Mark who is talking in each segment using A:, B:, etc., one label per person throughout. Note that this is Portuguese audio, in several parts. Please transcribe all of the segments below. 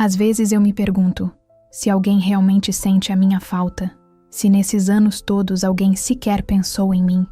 A: Às vezes eu me pergunto se alguém realmente sente a minha falta, se nesses anos todos alguém sequer pensou em mim.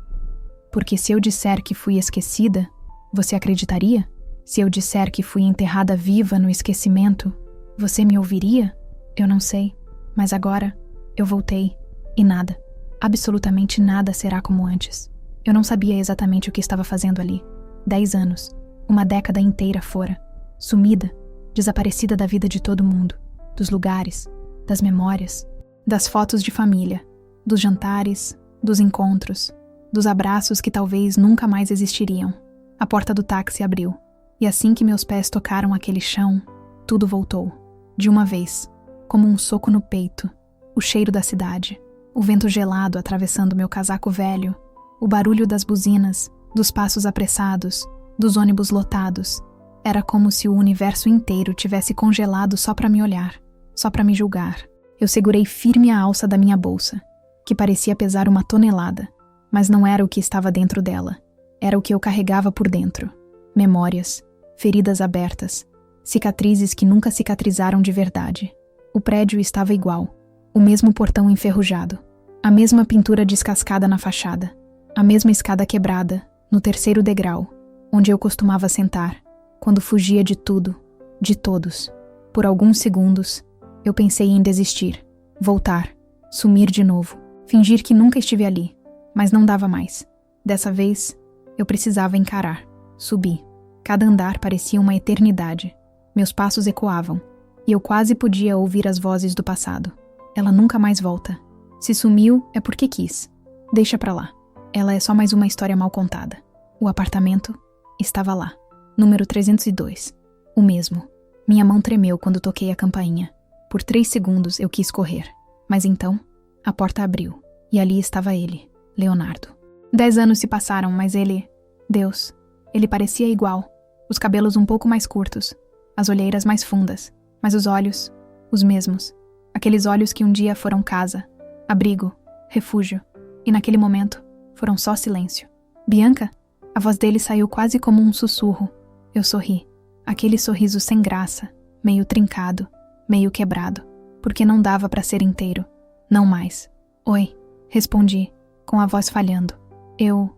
A: Porque se eu disser que fui esquecida, você acreditaria? Se eu disser que fui enterrada viva no esquecimento, você me ouviria? Eu não sei, mas agora eu voltei e nada, absolutamente nada será como antes. Eu não sabia exatamente o que estava fazendo ali. 10 anos, uma década inteira fora, sumida, desaparecida da vida de todo mundo, dos lugares, das memórias, das fotos de família, dos jantares, dos encontros, dos abraços que talvez nunca mais existiriam. A porta do táxi abriu, e assim que meus pés tocaram aquele chão, tudo voltou, de uma vez, como um soco no peito, o cheiro da cidade, o vento gelado atravessando meu casaco velho, o barulho das buzinas, dos passos apressados, dos ônibus lotados. Era como se o universo inteiro tivesse congelado só para me olhar, só para me julgar. Eu segurei firme a alça da minha bolsa, que parecia pesar 1 tonelada, mas não era o que estava dentro dela. Era o que eu carregava por dentro. Memórias, feridas abertas, cicatrizes que nunca cicatrizaram de verdade. O prédio estava igual, o mesmo portão enferrujado, a mesma pintura descascada na fachada, a mesma escada quebrada, no 3º degrau, onde eu costumava sentar, quando fugia de tudo, de todos. Por alguns segundos, eu pensei em desistir, voltar, sumir de novo, fingir que nunca estive ali, mas não dava mais. Dessa vez, eu precisava encarar, subir. Cada andar parecia uma eternidade. Meus passos ecoavam, e eu quase podia ouvir as vozes do passado. Ela nunca mais volta. Se sumiu, é porque quis. Deixa pra lá. Ela é só mais uma história mal contada. O apartamento estava lá. Número 302. O mesmo. Minha mão tremeu quando toquei a campainha. Por 3 segundos eu quis correr. Mas então, a porta abriu. E ali estava ele, Leonardo. 10 anos se passaram, mas ele... Deus, ele parecia igual. Os cabelos um pouco mais curtos. As olheiras mais fundas. Mas os olhos, os mesmos. Aqueles olhos que um dia foram casa, abrigo, refúgio. E naquele momento, foram só silêncio. Bianca? A voz dele saiu quase como um sussurro. Eu sorri. Aquele sorriso sem graça, meio trincado, meio quebrado, porque não dava para ser inteiro. Não mais. Oi, respondi, com a voz falhando. Eu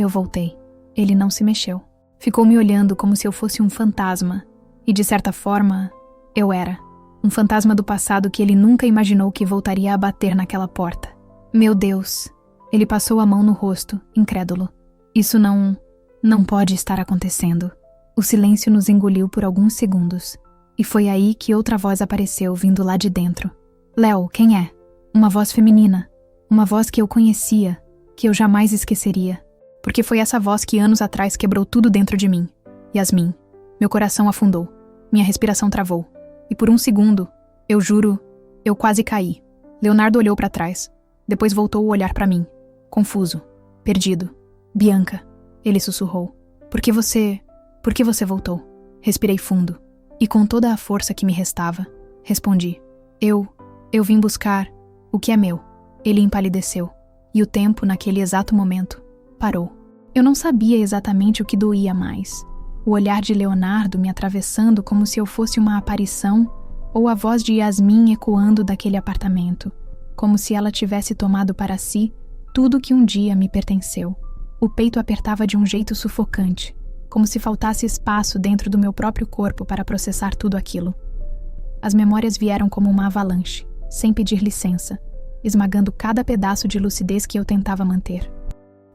A: voltei. Ele não se mexeu. Ficou me olhando como se eu fosse um fantasma. E de certa forma, eu era. Um fantasma do passado que ele nunca imaginou que voltaria a bater naquela porta. Meu Deus! Ele passou a mão no rosto, incrédulo. Isso não pode estar acontecendo. O silêncio nos engoliu por alguns segundos. E foi aí que outra voz apareceu vindo lá de dentro. Léo, quem é? Uma voz feminina. Uma voz que eu conhecia, que eu jamais esqueceria. Porque foi essa voz que anos atrás quebrou tudo dentro de mim. Yasmin. Meu coração afundou. Minha respiração travou. E por um segundo, eu juro, eu quase caí. Leonardo olhou para trás. Depois voltou a olhar para mim. Confuso. Perdido. Bianca. Ele sussurrou. Por que você voltou? Respirei fundo. E com toda a força que me restava, respondi. Eu vim buscar o que é meu. Ele empalideceu. E o tempo, naquele exato momento, parou. Eu não sabia exatamente o que doía mais. O olhar de Leonardo me atravessando como se eu fosse uma aparição, ou a voz de Yasmin ecoando daquele apartamento, como se ela tivesse tomado para si tudo que um dia me pertenceu. O peito apertava de um jeito sufocante, como se faltasse espaço dentro do meu próprio corpo para processar tudo aquilo. As memórias vieram como uma avalanche, sem pedir licença, esmagando cada pedaço de lucidez que eu tentava manter.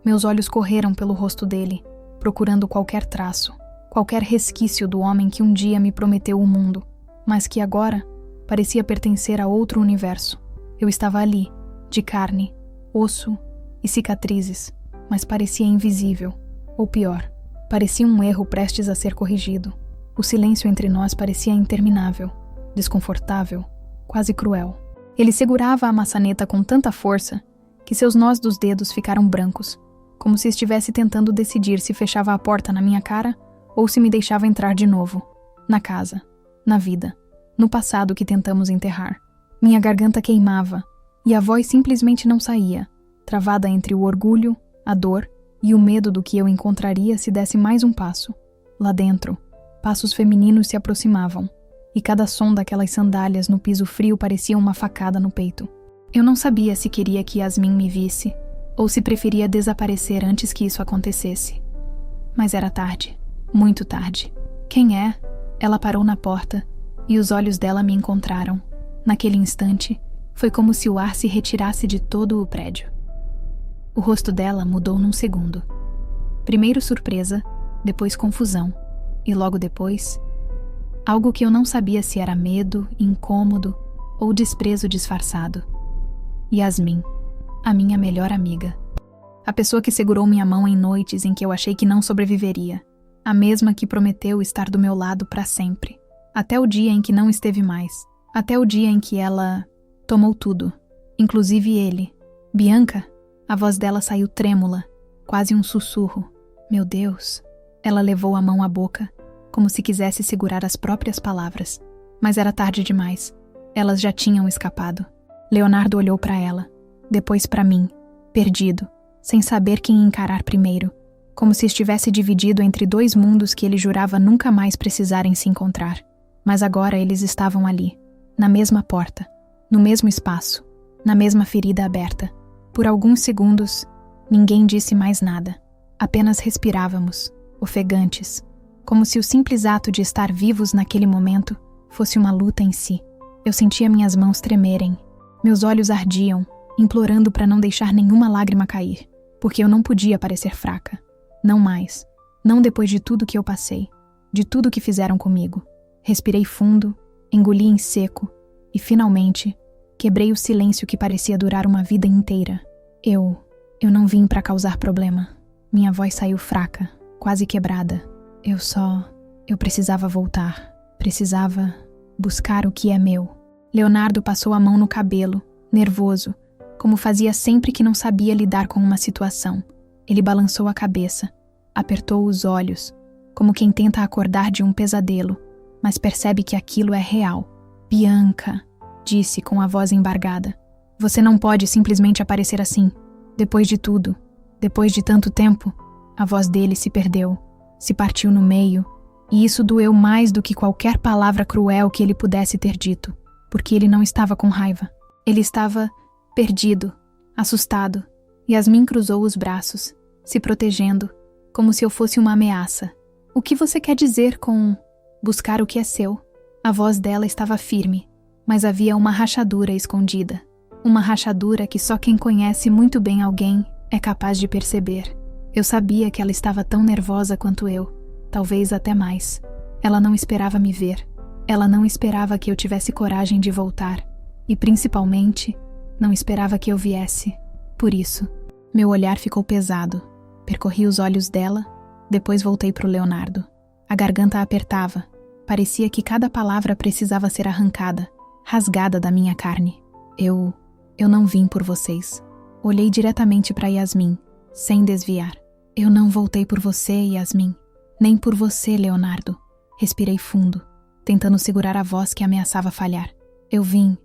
A: Meus olhos correram pelo rosto dele, procurando qualquer traço, qualquer resquício do homem que um dia me prometeu o mundo, mas que agora parecia pertencer a outro universo. Eu estava ali, de carne, osso e cicatrizes, mas parecia invisível, ou pior, parecia um erro prestes a ser corrigido. O silêncio entre nós parecia interminável, desconfortável, quase cruel. Ele segurava a maçaneta com tanta força que seus nós dos dedos ficaram brancos, como se estivesse tentando decidir se fechava a porta na minha cara ou se me deixava entrar de novo, na casa, na vida, no passado que tentamos enterrar. Minha garganta queimava, e a voz simplesmente não saía, travada entre o orgulho, a dor e o medo do que eu encontraria se desse mais um passo. Lá dentro, passos femininos se aproximavam, e cada som daquelas sandálias no piso frio parecia uma facada no peito. Eu não sabia se queria que Yasmin me visse, ou se preferia desaparecer antes que isso acontecesse. Mas era tarde, muito tarde. Quem é? Ela parou na porta, e os olhos dela me encontraram. Naquele instante, foi como se o ar se retirasse de todo o prédio. O rosto dela mudou num segundo. Primeiro surpresa, depois confusão, e logo depois, algo que eu não sabia se era medo, incômodo ou desprezo disfarçado. Yasmin, a minha melhor amiga. A pessoa que segurou minha mão em noites em que eu achei que não sobreviveria. A mesma que prometeu estar do meu lado para sempre. Até o dia em que não esteve mais. Até o dia em que ela tomou tudo. Inclusive ele. Bianca? A voz dela saiu trêmula, quase um sussurro. Meu Deus. Ela levou a mão à boca, como se quisesse segurar as próprias palavras. Mas era tarde demais. Elas já tinham escapado. Leonardo olhou para ela, depois para mim, perdido, sem saber quem encarar primeiro, como se estivesse dividido entre dois mundos que ele jurava nunca mais precisarem se encontrar. Mas agora eles estavam ali, na mesma porta, no mesmo espaço, na mesma ferida aberta. Por alguns segundos, ninguém disse mais nada. Apenas respirávamos, ofegantes, como se o simples ato de estar vivos naquele momento fosse uma luta em si. Eu sentia minhas mãos tremerem. Meus olhos ardiam, implorando para não deixar nenhuma lágrima cair, porque eu não podia parecer fraca. Não mais. Não depois de tudo que eu passei, de tudo que fizeram comigo. Respirei fundo, engoli em seco e, finalmente, quebrei o silêncio que parecia durar uma vida inteira. Eu não vim para causar problema. Minha voz saiu fraca, quase quebrada. Eu precisava voltar. Precisava buscar o que é meu. Leonardo passou a mão no cabelo, nervoso, como fazia sempre que não sabia lidar com uma situação. Ele balançou a cabeça, apertou os olhos, como quem tenta acordar de um pesadelo, mas percebe que aquilo é real. Bianca, disse com a voz embargada. Você não pode simplesmente aparecer assim. Depois de tudo, depois de tanto tempo, a voz dele se perdeu, se partiu no meio, e isso doeu mais do que qualquer palavra cruel que ele pudesse ter dito. Porque ele não estava com raiva. Ele estava perdido, assustado. Yasmin cruzou os braços, se protegendo, como se eu fosse uma ameaça. O que você quer dizer com buscar o que é seu? A voz dela estava firme, mas havia uma rachadura escondida. Uma rachadura que só quem conhece muito bem alguém é capaz de perceber. Eu sabia que ela estava tão nervosa quanto eu, talvez até mais. Ela não esperava me ver. Ela não esperava que eu tivesse coragem de voltar. E, principalmente, não esperava que eu viesse. Por isso, meu olhar ficou pesado. Percorri os olhos dela, depois voltei para o Leonardo. A garganta apertava. Parecia que cada palavra precisava ser arrancada, rasgada da minha carne. Eu não vim por vocês. Olhei diretamente para Yasmin, sem desviar. Eu não voltei por você, Yasmin. Nem por você, Leonardo. Respirei fundo, tentando segurar a voz que ameaçava falhar. Eu vim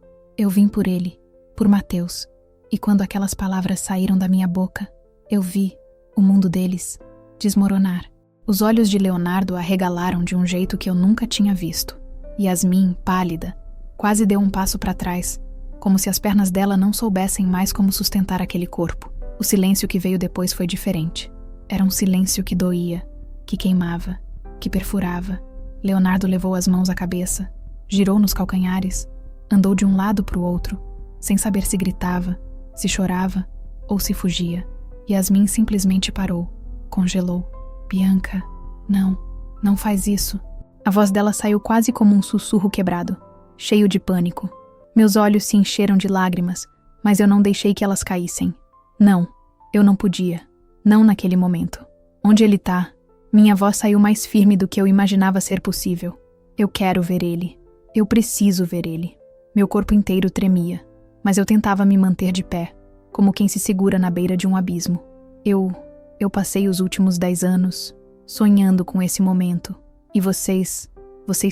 A: por ele, por Mateus. E quando aquelas palavras saíram da minha boca, eu vi o mundo deles desmoronar. Os olhos de Leonardo arregalaram de um jeito que eu nunca tinha visto. Yasmin, pálida, quase deu um passo para trás, como se as pernas dela não soubessem mais como sustentar aquele corpo. O silêncio que veio depois foi diferente. Era um silêncio que doía, que queimava, que perfurava. Leonardo levou as mãos à cabeça, girou nos calcanhares, andou de um lado para o outro, sem saber se gritava, se chorava ou se fugia. Yasmin simplesmente parou, congelou. Bianca, não faz isso. A voz dela saiu quase como um sussurro quebrado, cheio de pânico. Meus olhos se encheram de lágrimas, mas eu não deixei que elas caíssem. Não, eu não podia. Não naquele momento. Onde ele tá? Minha voz saiu mais firme do que eu imaginava ser possível. Eu quero ver ele. Eu preciso ver ele. Meu corpo inteiro tremia, mas eu tentava me manter de pé, como quem se segura na beira de um abismo. Eu passei os últimos 10 anos sonhando com esse momento. E vocês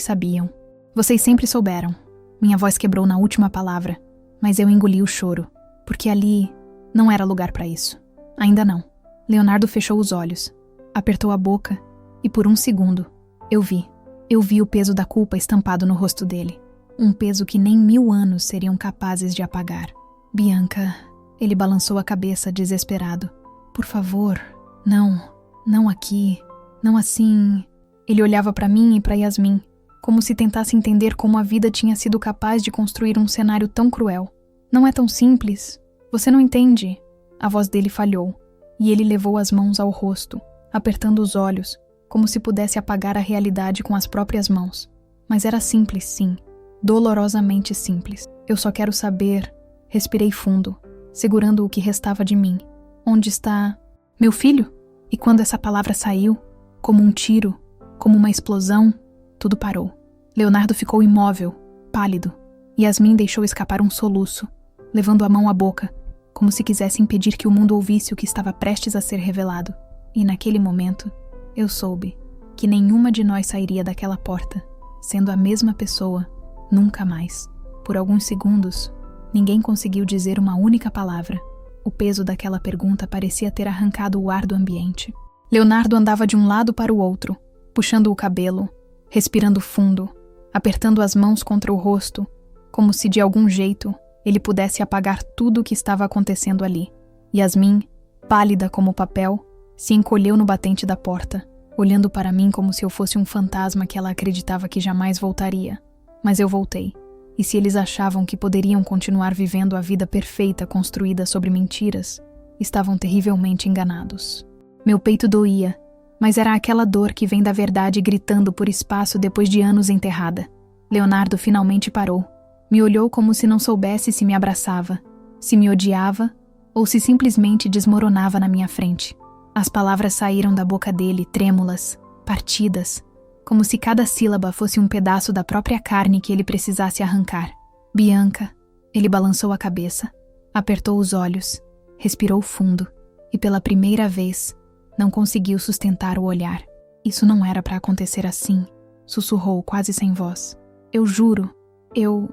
A: sabiam. Vocês sempre souberam. Minha voz quebrou na última palavra, mas eu engoli o choro, porque ali não era lugar para isso. Ainda não. Leonardo fechou os olhos, apertou a boca e por um segundo eu vi. Eu vi o peso da culpa estampado no rosto dele. Um peso que nem 1000 anos seriam capazes de apagar. Bianca, ele balançou a cabeça desesperado. Por favor, não aqui, não assim. Ele olhava para mim e para Yasmin, como se tentasse entender como a vida tinha sido capaz de construir um cenário tão cruel. Não é tão simples. Você não entende. A voz dele falhou, e ele levou as mãos ao rosto, apertando os olhos, como se pudesse apagar a realidade com as próprias mãos. Mas era simples, sim. Dolorosamente simples. Eu só quero saber. Respirei fundo, segurando o que restava de mim. Onde está meu filho? E quando essa palavra saiu, como um tiro, como uma explosão, tudo parou. Leonardo ficou imóvel, pálido. Yasmin deixou escapar um soluço, levando a mão à boca, como se quisesse impedir que o mundo ouvisse o que estava prestes a ser revelado. E naquele momento, eu soube que nenhuma de nós sairia daquela porta, sendo a mesma pessoa, nunca mais. Por alguns segundos, ninguém conseguiu dizer uma única palavra. O peso daquela pergunta parecia ter arrancado o ar do ambiente. Leonardo andava de um lado para o outro, puxando o cabelo, respirando fundo, apertando as mãos contra o rosto, como se de algum jeito ele pudesse apagar tudo o que estava acontecendo ali. Yasmin, pálida como papel, se encolheu no batente da porta, olhando para mim como se eu fosse um fantasma que ela acreditava que jamais voltaria. Mas eu voltei. E se eles achavam que poderiam continuar vivendo a vida perfeita construída sobre mentiras, estavam terrivelmente enganados. Meu peito doía, mas era aquela dor que vem da verdade gritando por espaço depois de anos enterrada. Leonardo finalmente parou. Me olhou como se não soubesse se me abraçava, se me odiava ou se simplesmente desmoronava na minha frente. As palavras saíram da boca dele, trêmulas, partidas, como se cada sílaba fosse um pedaço da própria carne que ele precisasse arrancar. Bianca, ele balançou a cabeça, apertou os olhos, respirou fundo e pela primeira vez não conseguiu sustentar o olhar. Isso não era para acontecer assim, sussurrou quase sem voz. Eu juro, eu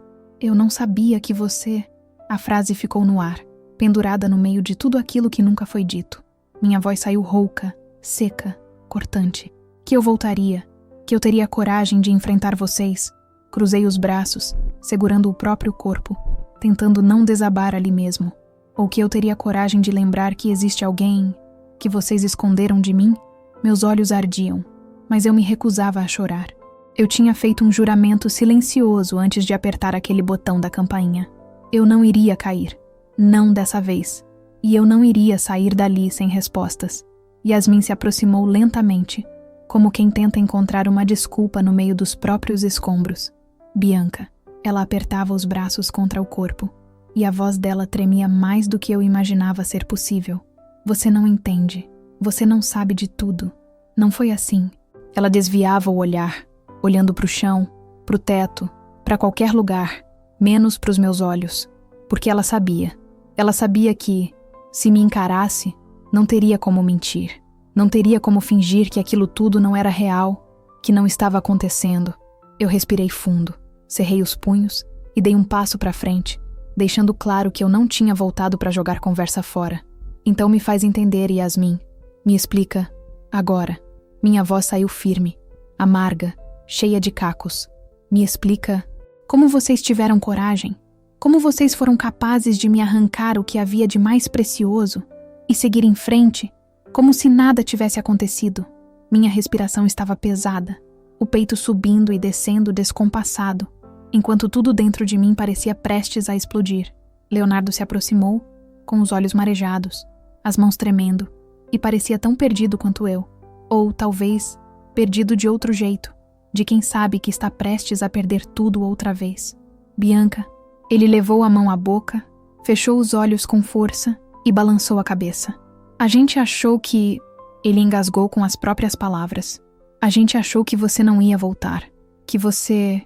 A: não sabia que você... A frase ficou no ar, pendurada no meio de tudo aquilo que nunca foi dito. Minha voz saiu rouca, seca, cortante. Que eu voltaria, que eu teria coragem de enfrentar vocês. Cruzei os braços, segurando o próprio corpo, tentando não desabar ali mesmo. Ou que eu teria coragem de lembrar que existe alguém que vocês esconderam de mim. Meus olhos ardiam, mas eu me recusava a chorar. Eu tinha feito um juramento silencioso antes de apertar aquele botão da campainha. Eu não iria cair, não dessa vez. E eu não iria sair dali sem respostas. Yasmin se aproximou lentamente, como quem tenta encontrar uma desculpa no meio dos próprios escombros. Bianca. Ela apertava os braços contra o corpo, e a voz dela tremia mais do que eu imaginava ser possível. Você não entende. Você não sabe de tudo. Não foi assim. Ela desviava o olhar, olhando para o chão, para o teto, para qualquer lugar, menos para os meus olhos. Porque ela sabia. Ela sabia que, se me encarasse, não teria como mentir. Não teria como fingir que aquilo tudo não era real, que não estava acontecendo. Eu respirei fundo, cerrei os punhos e dei um passo para frente, deixando claro que eu não tinha voltado para jogar conversa fora. Então me faz entender, Yasmin. Me explica, agora. Minha voz saiu firme, amarga, cheia de cacos. Me explica como vocês tiveram coragem, como vocês foram capazes de me arrancar o que havia de mais precioso e seguir em frente, como se nada tivesse acontecido. Minha respiração estava pesada, o peito subindo e descendo descompassado, enquanto tudo dentro de mim parecia prestes a explodir. Leonardo se aproximou, com os olhos marejados, as mãos tremendo, e parecia tão perdido quanto eu. Ou, talvez, perdido de outro jeito, de quem sabe que está prestes a perder tudo outra vez. Bianca, ele levou a mão à boca, fechou os olhos com força e balançou a cabeça. A gente achou que... Ele engasgou com as próprias palavras. A gente achou que você não ia voltar, que você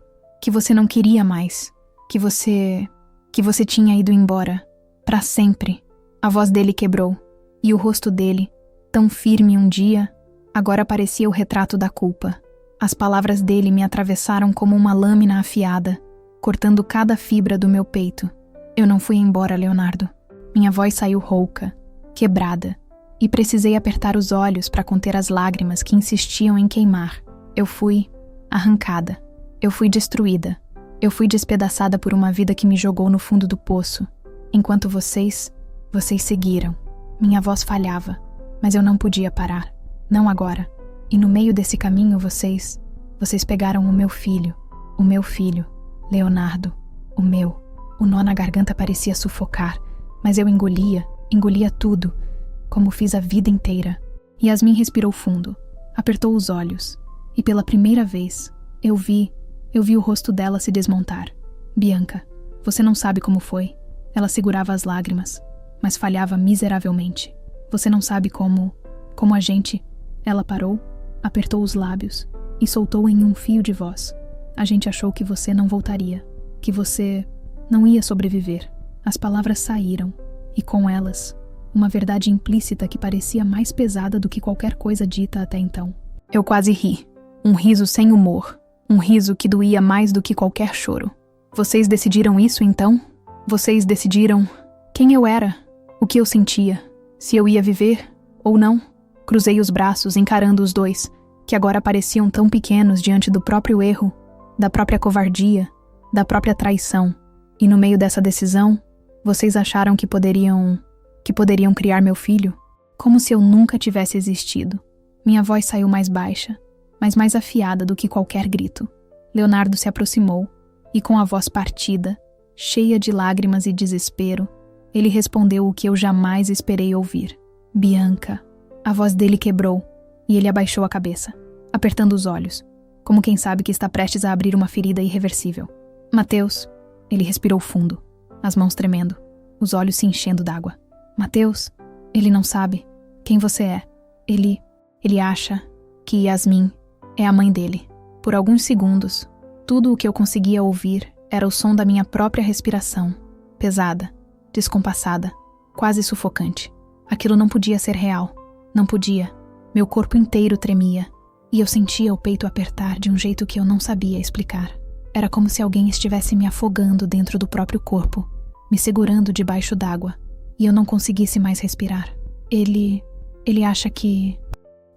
A: não queria mais, que você tinha ido embora, para sempre. A voz dele quebrou, e o rosto dele, tão firme um dia, agora parecia o retrato da culpa. As palavras dele me atravessaram como uma lâmina afiada, cortando cada fibra do meu peito. Eu não fui embora, Leonardo. Minha voz saiu rouca, quebrada, e precisei apertar os olhos para conter as lágrimas que insistiam em queimar. Eu fui arrancada. Eu fui destruída. Eu fui despedaçada por uma vida que me jogou no fundo do poço. Enquanto vocês seguiram. Minha voz falhava, mas eu não podia parar. Não agora. E no meio desse caminho vocês pegaram o meu filho, Leonardo, o meu. O nó na garganta parecia sufocar, mas eu engolia tudo, como fiz a vida inteira. Yasmin respirou fundo, apertou os olhos, e pela primeira vez, eu vi o rosto dela se desmontar. Bianca, você não sabe como foi. Ela segurava as lágrimas, mas falhava miseravelmente. Você não sabe como a gente... Ela parou, apertou os lábios e soltou em um fio de voz. A gente achou que você não voltaria, que você não ia sobreviver. As palavras saíram, e com elas, uma verdade implícita que parecia mais pesada do que qualquer coisa dita até então. Eu quase ri. Um riso sem humor. Um riso que doía mais do que qualquer choro. Vocês decidiram isso, então? Vocês decidiram quem eu era, o que eu sentia, se eu ia viver ou não? Cruzei os braços, encarando os dois, que agora pareciam tão pequenos diante do próprio erro, da própria covardia, da própria traição. E no meio dessa decisão, vocês acharam que poderiam criar meu filho? Como se eu nunca tivesse existido. Minha voz saiu mais baixa, mas mais afiada do que qualquer grito. Leonardo se aproximou, e com a voz partida, cheia de lágrimas e desespero, ele respondeu o que eu jamais esperei ouvir. Bianca. A voz dele quebrou, e ele abaixou a cabeça, apertando os olhos, como quem sabe que está prestes a abrir uma ferida irreversível. Mateus. Ele respirou fundo, as mãos tremendo, os olhos se enchendo d'água. Mateus, ele não sabe quem você é. Ele acha que Yasmin é a mãe dele. Por alguns segundos, tudo o que eu conseguia ouvir era o som da minha própria respiração, pesada, descompassada, quase sufocante. Aquilo não podia ser real. Não podia. Meu corpo inteiro tremia, e eu sentia o peito apertar de um jeito que eu não sabia explicar. Era como se alguém estivesse me afogando dentro do próprio corpo, me segurando debaixo d'água, e eu não conseguisse mais respirar. Ele acha que...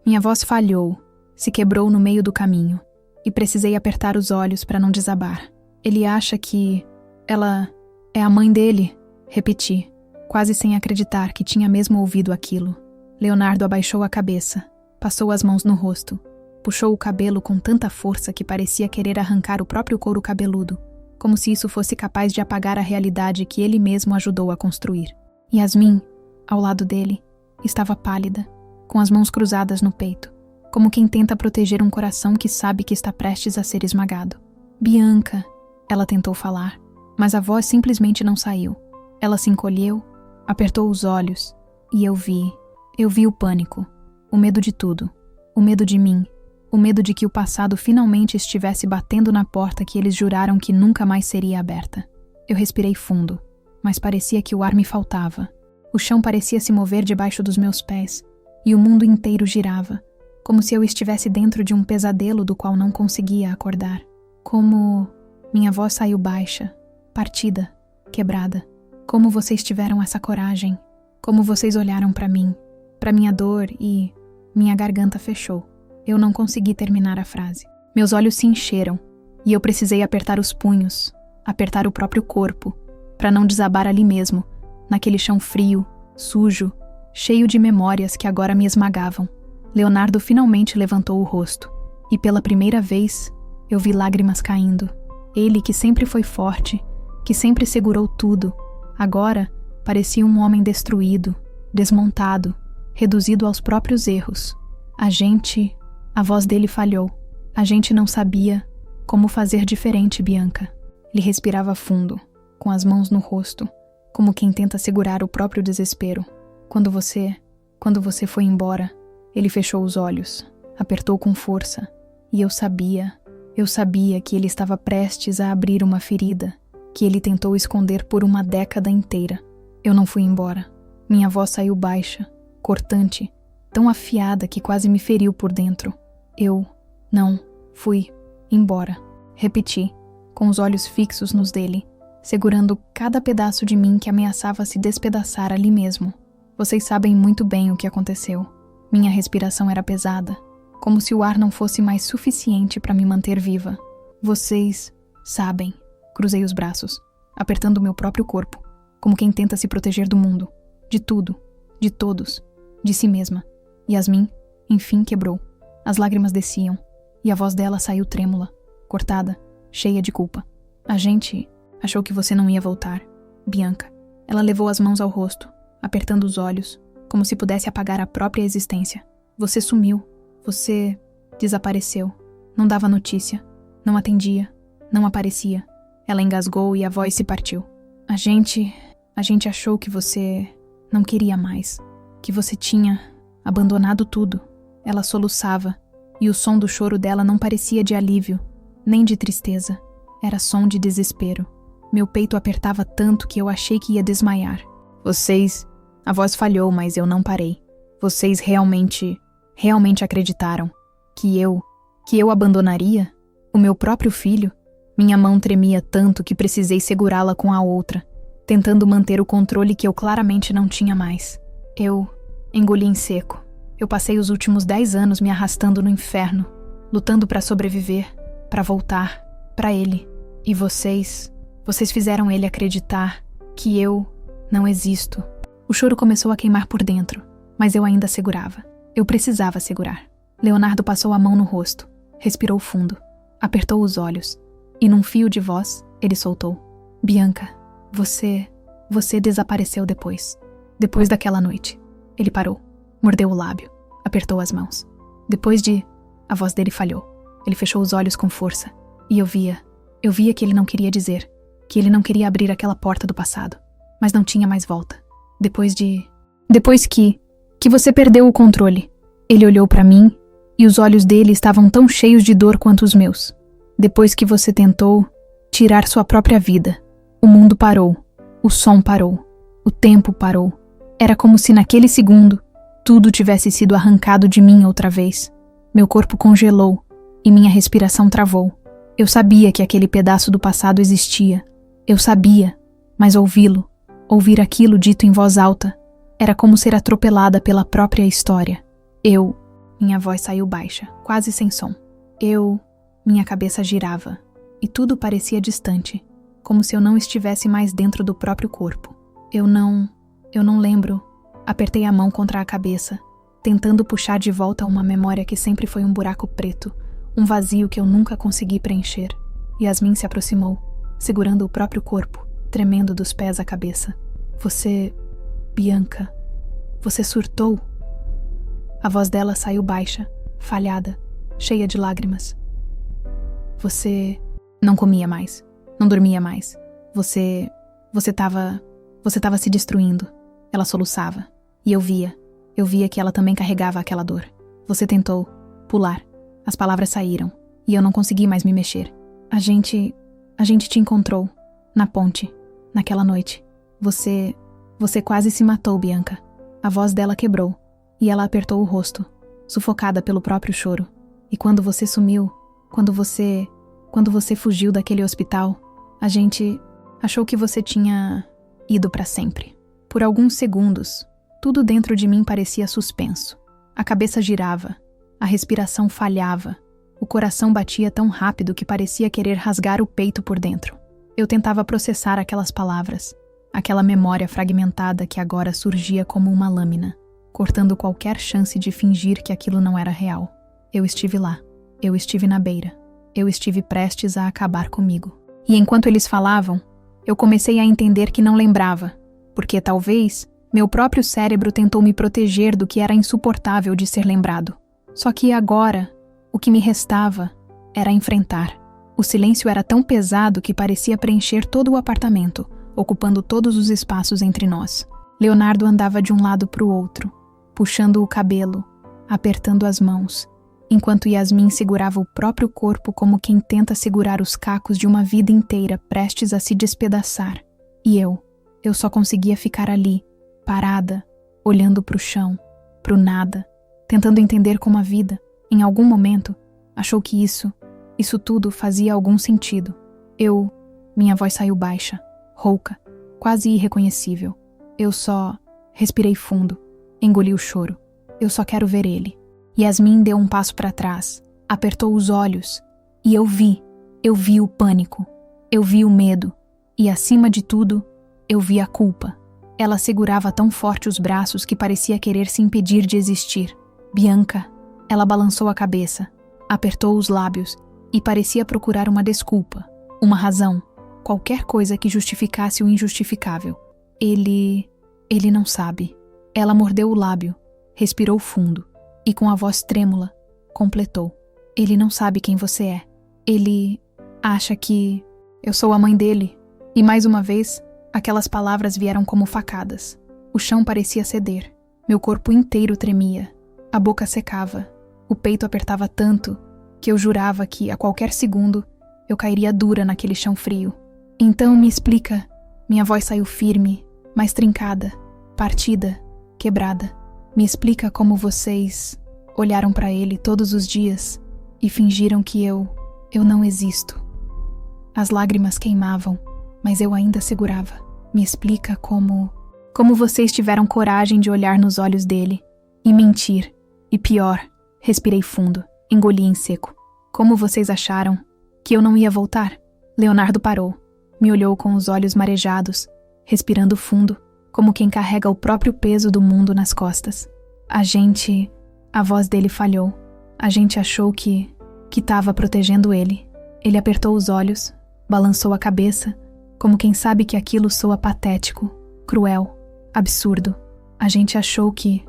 A: Minha voz falhou, se quebrou no meio do caminho, e precisei apertar os olhos para não desabar. Ele acha que... Ela é a mãe dele, repeti, quase sem acreditar que tinha mesmo ouvido aquilo. Leonardo abaixou a cabeça, passou as mãos no rosto, puxou o cabelo com tanta força que parecia querer arrancar o próprio couro cabeludo, como se isso fosse capaz de apagar a realidade que ele mesmo ajudou a construir. Yasmin, ao lado dele, estava pálida, com as mãos cruzadas no peito, como quem tenta proteger um coração que sabe que está prestes a ser esmagado. Bianca, ela tentou falar, mas a voz simplesmente não saiu. Ela se encolheu, apertou os olhos, e eu vi o pânico, o medo de tudo, o medo de mim, o medo de que o passado finalmente estivesse batendo na porta que eles juraram que nunca mais seria aberta. Eu respirei fundo, mas parecia que o ar me faltava. O chão parecia se mover debaixo dos meus pés, e o mundo inteiro girava, como se eu estivesse dentro de um pesadelo do qual não conseguia acordar. Como... Minha voz saiu baixa, partida, quebrada. Como vocês tiveram essa coragem? Como vocês olharam para mim? Para minha dor e... Minha garganta fechou. Eu não consegui terminar a frase. Meus olhos se encheram e eu precisei apertar os punhos, apertar o próprio corpo, para não desabar ali mesmo, naquele chão frio, sujo, cheio de memórias que agora me esmagavam. Leonardo finalmente levantou o rosto e pela primeira vez eu vi lágrimas caindo. Ele, que sempre foi forte, que sempre segurou tudo, agora parecia um homem destruído, desmontado, reduzido aos próprios erros. A voz dele falhou. A gente não sabia como fazer diferente, Bianca. Ele respirava fundo, com as mãos no rosto, como quem tenta segurar o próprio desespero. Quando você foi embora, ele fechou os olhos, apertou com força, e eu sabia que ele estava prestes a abrir uma ferida, que ele tentou esconder por uma década inteira. Eu não fui embora. Minha voz saiu baixa, cortante, tão afiada que quase me feriu por dentro. Eu não fui embora. Repeti, com os olhos fixos nos dele, segurando cada pedaço de mim que ameaçava se despedaçar ali mesmo. Vocês sabem muito bem o que aconteceu. Minha respiração era pesada. como se o ar não fosse mais suficiente para me manter viva. Vocês sabem. Cruzei os braços, apertando o meu próprio corpo, como quem tenta se proteger do mundo, de tudo, de todos, de si mesma. Yasmin, enfim, quebrou. As lágrimas desciam, e a voz dela saiu trêmula, cortada, cheia de culpa. A gente achou que você não ia voltar, Bianca. Ela levou as mãos ao rosto, apertando os olhos, como se pudesse apagar a própria existência. Você sumiu. Você desapareceu. Não dava notícia. Não atendia. Não aparecia. Ela engasgou e a voz se partiu. A gente achou que você não queria mais. Que você tinha abandonado tudo. Ela soluçava, e o som do choro dela não parecia de alívio, nem de tristeza. Era som de desespero. Meu peito apertava tanto que eu achei que ia desmaiar. Vocês... A voz falhou, mas eu não parei. Vocês realmente acreditaram que eu abandonaria? O meu próprio filho? Minha mão tremia tanto que precisei segurá-la com a outra, tentando manter o controle que eu claramente não tinha mais. Eu engoli em seco. Eu passei os últimos 10 anos me arrastando no inferno, lutando para sobreviver, para voltar, para ele. E vocês fizeram ele acreditar que eu não existo. O choro começou a queimar por dentro, mas eu ainda segurava. Eu precisava segurar. Leonardo passou a mão no rosto, respirou fundo, apertou os olhos, e num fio de voz, ele soltou. Bianca, você desapareceu depois daquela noite. Ele parou, mordeu o lábio, apertou as mãos. A voz dele falhou. Ele fechou os olhos com força, e eu via que ele não queria dizer, que ele não queria abrir aquela porta do passado, mas não tinha mais volta. Depois que você perdeu o controle. Ele olhou para mim e os olhos dele estavam tão cheios de dor quanto os meus. Depois que você tentou tirar sua própria vida, o mundo parou, o som parou, o tempo parou. Era como se naquele segundo tudo tivesse sido arrancado de mim outra vez. Meu corpo congelou e minha respiração travou. Eu sabia que aquele pedaço do passado existia. Eu sabia, mas ouvir aquilo dito em voz alta, era como ser atropelada pela própria história. Minha voz saiu baixa, quase sem som. Minha cabeça girava, e tudo parecia distante, como se eu não estivesse mais dentro do próprio corpo. Eu não lembro. Apertei a mão contra a cabeça, tentando puxar de volta uma memória que sempre foi um buraco preto, um vazio que eu nunca consegui preencher. Yasmin se aproximou, segurando o próprio corpo, tremendo dos pés à cabeça. Bianca, você surtou? A voz dela saiu baixa, falhada, cheia de lágrimas. Você não comia mais, não dormia mais. Você tava se destruindo. Ela soluçava, e eu via que ela também carregava aquela dor. Você tentou pular. As palavras saíram, e eu não consegui mais me mexer. A gente te encontrou, na ponte, naquela noite. Você quase se matou, Bianca. A voz dela quebrou, e ela apertou o rosto, sufocada pelo próprio choro. E quando você sumiu, quando você fugiu daquele hospital, a gente achou que você tinha ido para sempre. Por alguns segundos, tudo dentro de mim parecia suspenso. A cabeça girava, a respiração falhava, o coração batia tão rápido que parecia querer rasgar o peito por dentro. Eu tentava processar aquelas palavras, aquela memória fragmentada que agora surgia como uma lâmina, cortando qualquer chance de fingir que aquilo não era real. Eu estive lá, eu estive na beira, eu estive prestes a acabar comigo. E enquanto eles falavam, eu comecei a entender que não lembrava, porque talvez meu próprio cérebro tentou me proteger do que era insuportável de ser lembrado. Só que agora, o que me restava era enfrentar. O silêncio era tão pesado que parecia preencher todo o apartamento, ocupando todos os espaços entre nós. Leonardo andava de um lado para o outro, puxando o cabelo, apertando as mãos, enquanto Yasmin segurava o próprio corpo como quem tenta segurar os cacos de uma vida inteira prestes a se despedaçar. E eu só conseguia ficar ali, parada, olhando para o chão, para o nada, tentando entender como a vida, em algum momento, achou que isso tudo fazia algum sentido. Minha voz saiu baixa, rouca, quase irreconhecível. Eu só respirei fundo, engoli o choro. Eu só quero ver ele. Yasmin deu um passo para trás, apertou os olhos, e eu vi o pânico, eu vi o medo, e acima de tudo, eu vi a culpa. Ela segurava tão forte os braços que parecia querer se impedir de existir. Bianca, ela balançou a cabeça, apertou os lábios e parecia procurar uma desculpa, uma razão, qualquer coisa que justificasse o injustificável. Ele não sabe. Ela mordeu o lábio, respirou fundo e com a voz trêmula, completou. Ele não sabe quem você é. Ele acha que eu sou a mãe dele. E mais uma vez, aquelas palavras vieram como facadas. O chão parecia ceder. Meu corpo inteiro tremia. A boca secava. O peito apertava tanto que eu jurava que, a qualquer segundo, eu cairia dura naquele chão frio. Então me explica. Minha voz saiu firme, mas trincada, partida, quebrada. Me explica como vocês olharam para ele todos os dias e fingiram que eu não existo. As lágrimas queimavam, mas eu ainda segurava. Me explica como vocês tiveram coragem de olhar nos olhos dele e mentir. E pior, respirei fundo, engoli em seco. Como vocês acharam que eu não ia voltar? Leonardo parou, me olhou com os olhos marejados, respirando fundo, como quem carrega o próprio peso do mundo nas costas. A voz dele falhou. A gente achou que estava protegendo ele. Ele apertou os olhos, balançou a cabeça, como quem sabe que aquilo soa patético, cruel, absurdo. A gente achou que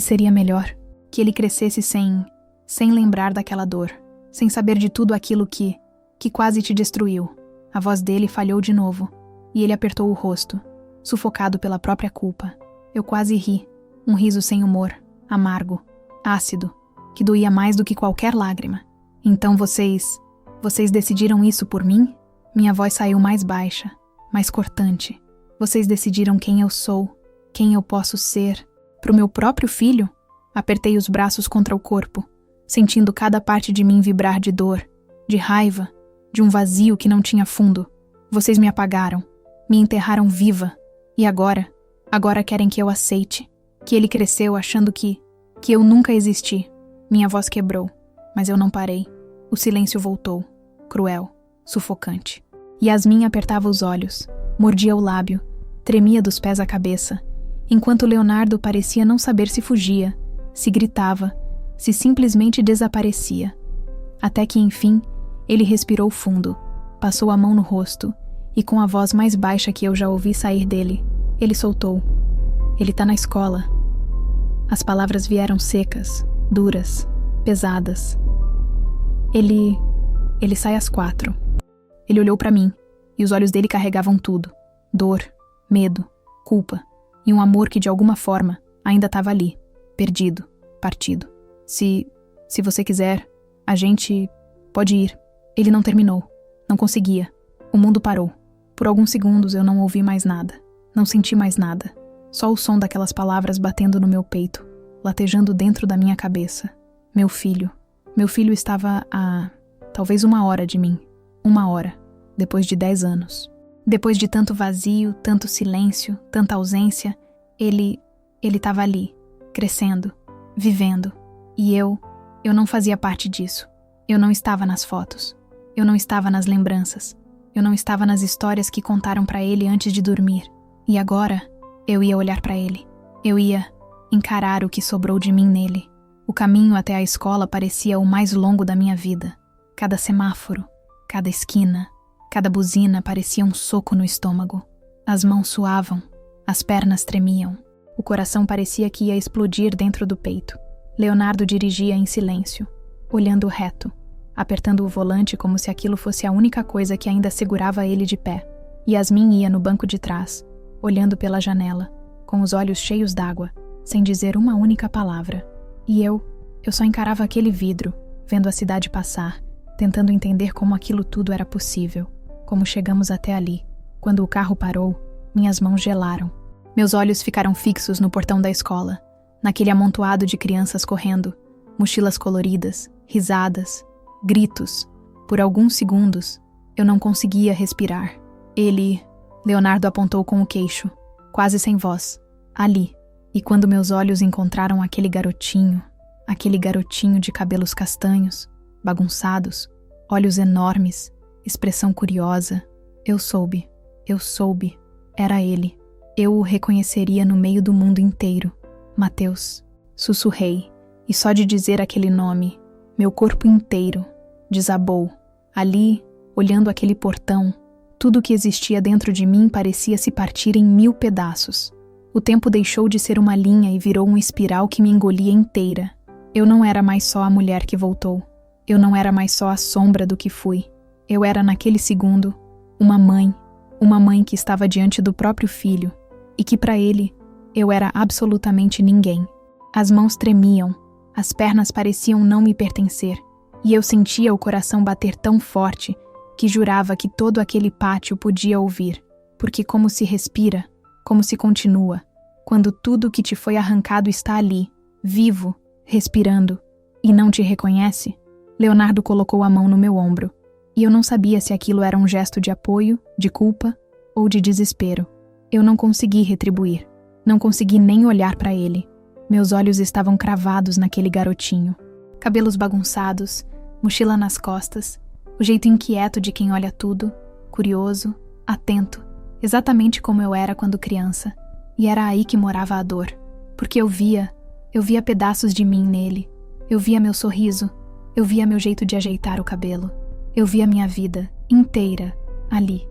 A: seria melhor, que ele crescesse sem lembrar daquela dor, sem saber de tudo aquilo que quase te destruiu. A voz dele falhou de novo, e ele apertou o rosto, sufocado pela própria culpa. Eu quase ri, um riso sem humor, amargo, ácido, que doía mais do que qualquer lágrima. Então vocês decidiram isso por mim? Minha voz saiu mais baixa, mais cortante. Vocês decidiram quem eu sou, quem eu posso ser, pro meu próprio filho? Apertei os braços contra o corpo, sentindo cada parte de mim vibrar de dor, de raiva, de um vazio que não tinha fundo. Vocês me apagaram, me enterraram viva, e agora querem que eu aceite, que ele cresceu achando que eu nunca existi. Minha voz quebrou, mas eu não parei. O silêncio voltou, cruel, sufocante. Yasmin apertava os olhos, mordia o lábio, tremia dos pés à cabeça, enquanto Leonardo parecia não saber se fugia, se gritava, se simplesmente desaparecia. Até que, enfim, ele respirou fundo, passou a mão no rosto e, com a voz mais baixa que eu já ouvi sair dele, ele soltou. Ele tá na escola. As palavras vieram secas, duras, pesadas. Ele sai às 4. Ele olhou pra mim, e os olhos dele carregavam tudo. Dor, medo, culpa, e um amor que de alguma forma ainda estava ali, perdido, partido. Se você quiser, a gente pode ir. Ele não terminou. Não conseguia. O mundo parou. Por alguns segundos eu não ouvi mais nada. Não senti mais nada. Só o som daquelas palavras batendo no meu peito, latejando dentro da minha cabeça. Meu filho. Meu filho estava a talvez 1 hora de mim. 1 hora. Depois de 10 anos. Depois de tanto vazio, tanto silêncio, tanta ausência, ele estava ali, crescendo, vivendo. E eu não fazia parte disso. Eu não estava nas fotos. Eu não estava nas lembranças. Eu não estava nas histórias que contaram pra ele antes de dormir. E agora, eu ia olhar pra ele. Eu ia encarar o que sobrou de mim nele. O caminho até a escola parecia o mais longo da minha vida. Cada semáforo, cada esquina, cada buzina parecia um soco no estômago. As mãos suavam, as pernas tremiam. O coração parecia que ia explodir dentro do peito. Leonardo dirigia em silêncio, olhando reto, apertando o volante como se aquilo fosse a única coisa que ainda segurava ele de pé. Yasmin ia no banco de trás, olhando pela janela, com os olhos cheios d'água, sem dizer uma única palavra. E eu só encarava aquele vidro, vendo a cidade passar, tentando entender como aquilo tudo era possível. Como chegamos até ali. Quando o carro parou, minhas mãos gelaram. Meus olhos ficaram fixos no portão da escola, naquele amontoado de crianças correndo, mochilas coloridas, risadas, gritos. Por alguns segundos, eu não conseguia respirar. Leonardo apontou com o queixo, quase sem voz, ali. E quando meus olhos encontraram aquele garotinho, aquele garotinho de cabelos castanhos, bagunçados, olhos enormes, expressão curiosa. Eu soube, era ele. Eu o reconheceria no meio do mundo inteiro. Mateus, sussurrei, e só de dizer aquele nome, meu corpo inteiro desabou. Ali, olhando aquele portão, tudo o que existia dentro de mim parecia se partir em 1000 pedaços. O tempo deixou de ser uma linha e virou um espiral que me engolia inteira. Eu não era mais só a mulher que voltou. Eu não era mais só a sombra do que fui. Eu era, naquele segundo, uma mãe que estava diante do próprio filho, e que para ele, eu era absolutamente ninguém. As mãos tremiam, as pernas pareciam não me pertencer, e eu sentia o coração bater tão forte que jurava que todo aquele pátio podia ouvir, porque como se respira, como se continua, quando tudo que te foi arrancado está ali, vivo, respirando, e não te reconhece? Leonardo colocou a mão no meu ombro, e eu não sabia se aquilo era um gesto de apoio, de culpa ou de desespero. Eu não consegui retribuir, não consegui nem olhar para ele. Meus olhos estavam cravados naquele garotinho. Cabelos bagunçados, mochila nas costas, o jeito inquieto de quem olha tudo, curioso, atento, exatamente como eu era quando criança. E era aí que morava a dor, porque eu via pedaços de mim nele. Eu via meu sorriso, eu via meu jeito de ajeitar o cabelo. Eu via minha vida inteira ali.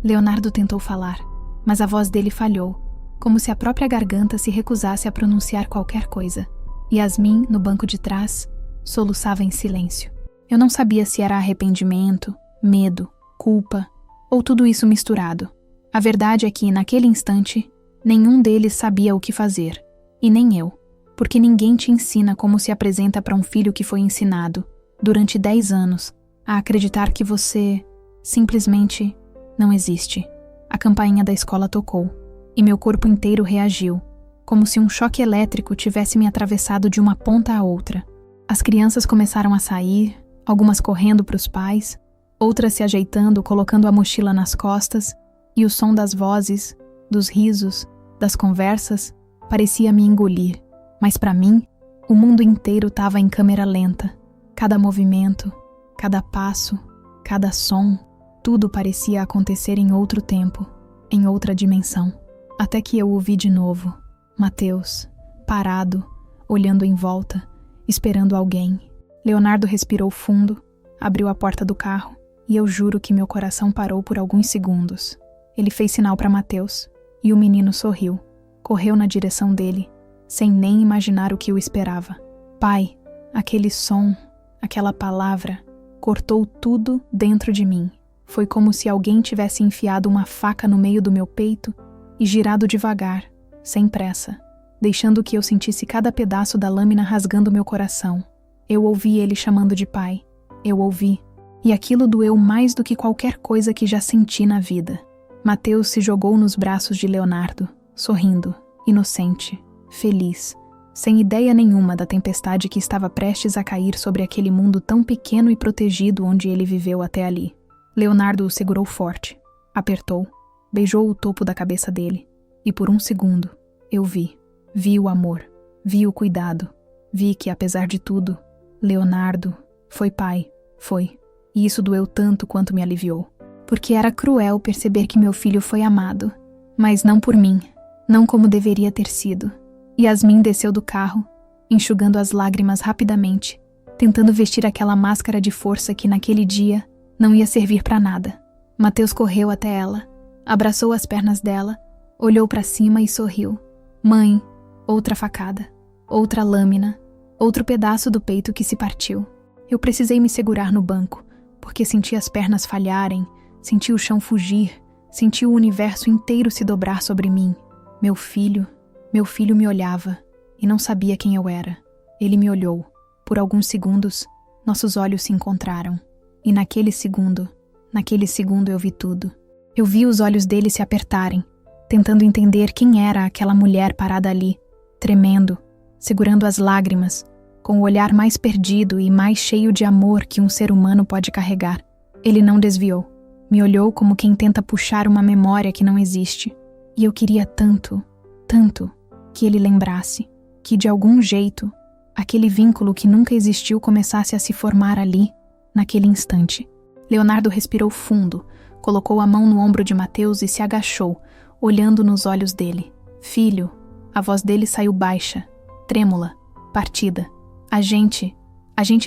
A: Leonardo tentou falar, mas a voz dele falhou, como se a própria garganta se recusasse a pronunciar qualquer coisa. Yasmin, no banco de trás, soluçava em silêncio. Eu não sabia se era arrependimento, medo, culpa, ou tudo isso misturado. A verdade é que, naquele instante, nenhum deles sabia o que fazer, e nem eu, porque ninguém te ensina como se apresenta para um filho que foi ensinado, durante 10 anos, a acreditar que você, simplesmente, não existe. A campainha da escola tocou, e meu corpo inteiro reagiu, como se um choque elétrico tivesse me atravessado de uma ponta a outra. As crianças começaram a sair, algumas correndo para os pais, outras se ajeitando, colocando a mochila nas costas, e o som das vozes, dos risos, das conversas, parecia me engolir. Mas para mim, o mundo inteiro estava em câmera lenta. Cada movimento, cada passo, cada som, tudo parecia acontecer em outro tempo, em outra dimensão. Até que eu o vi de novo, Mateus, parado, olhando em volta, esperando alguém. Leonardo respirou fundo, abriu a porta do carro, e eu juro que meu coração parou por alguns segundos. Ele fez sinal para Mateus, e o menino sorriu, correu na direção dele, sem nem imaginar o que o esperava. Pai, aquele som, aquela palavra, cortou tudo dentro de mim. Foi como se alguém tivesse enfiado uma faca no meio do meu peito e girado devagar, sem pressa, deixando que eu sentisse cada pedaço da lâmina rasgando meu coração. Eu ouvi ele chamando de pai. Eu ouvi. E aquilo doeu mais do que qualquer coisa que já senti na vida. Mateus se jogou nos braços de Leonardo, sorrindo, inocente, feliz, sem ideia nenhuma da tempestade que estava prestes a cair sobre aquele mundo tão pequeno e protegido onde ele viveu até ali. Leonardo o segurou forte, apertou, beijou o topo da cabeça dele, e por um segundo, eu vi o amor, vi o cuidado, vi que, apesar de tudo, Leonardo foi pai, foi, e isso doeu tanto quanto me aliviou, porque era cruel perceber que meu filho foi amado, mas não por mim, não como deveria ter sido. Yasmin desceu do carro, enxugando as lágrimas rapidamente, tentando vestir aquela máscara de força que naquele dia não ia servir para nada. Mateus correu até ela, abraçou as pernas dela, olhou para cima e sorriu. Mãe, outra facada, outra lâmina, outro pedaço do peito que se partiu. Eu precisei me segurar no banco, porque senti as pernas falharem, senti o chão fugir, senti o universo inteiro se dobrar sobre mim. Meu filho me olhava e não sabia quem eu era. Ele me olhou. Por alguns segundos, nossos olhos se encontraram. E naquele segundo eu vi tudo. Eu vi os olhos dele se apertarem, tentando entender quem era aquela mulher parada ali, tremendo, segurando as lágrimas, com o olhar mais perdido e mais cheio de amor que um ser humano pode carregar. Ele não desviou. Me olhou como quem tenta puxar uma memória que não existe. E eu queria tanto, tanto, que ele lembrasse. que de algum jeito, aquele vínculo que nunca existiu começasse a se formar ali, naquele instante. Leonardo respirou fundo, colocou a mão no ombro de Mateus e se agachou, olhando nos olhos dele. Filho, a voz dele saiu baixa, trêmula, partida. A gente